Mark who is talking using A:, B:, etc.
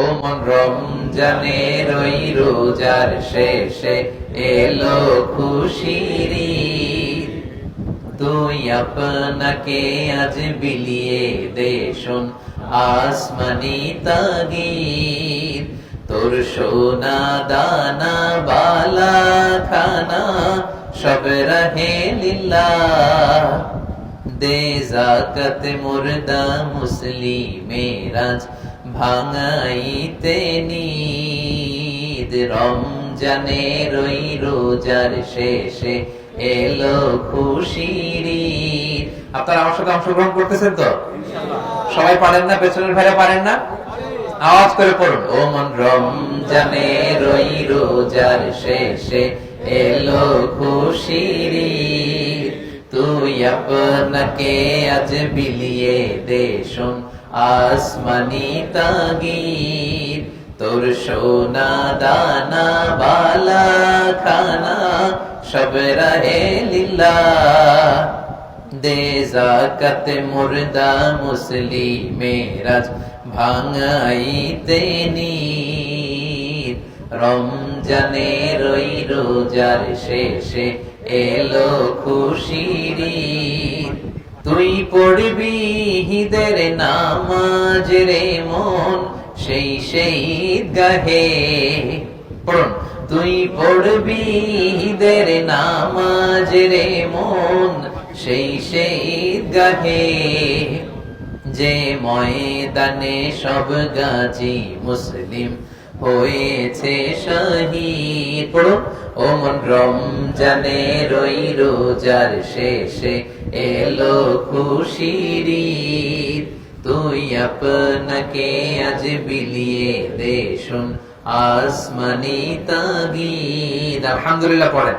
A: মন রমজানের ওই রোজার শেষে এলো খুশির ঈদ। তুই আপনাকে আজ বিলিয়ে দে শোন আসমানি তাগিদ। তোর সোনা দানা বালা খানা সব রহে লিল্লাহ। দে যাকাত মুর্দা মুসলিমেরাজ ভাঙাইতে নিদ। রমজানের ওই রোজার শেষে এলো খুশির ঈদ। আপনারা আমার সাথে অংশগ্রহণ করতেছেন তো? সবাই পারেন না? পেছনের ভাইরা পারেন না? আওয়াজ করে পড়ুন। ও মন রমজানের ওই রোজার শেষে এলো খুশির ঈদ। তুই আপনাকে আজ বিলিয়ে দে শোন আসমানি তাগিদ। তোর সোনা দানা বালা খানা সব রহে লিল্লাহ। দে যাকাত মুর্দা মুসলিমেরাজ ভাঙাইতে নিদ। রমজানের ওই রোজার শেষে এলো খুশির ঈদ। তুই পড়বি ঈদের নামাজ রে মন সেই ঈদগাহে। পড়ুন। তুই পড়বি ঈদের নামাজ রে মন সেই ঈদগাহে। যে ময়দানে সব গাজী মুসলিম হয়েছে শহীদ। পড়ুন। ও মন রমজানের ওই রোজার শেষে এলো খুশির ঈদ। তুই আপনাকে আজ বিলিয়ে দে শোন আসমানি তাগিদ। আলহামদুলিল্লাহ পড়েন।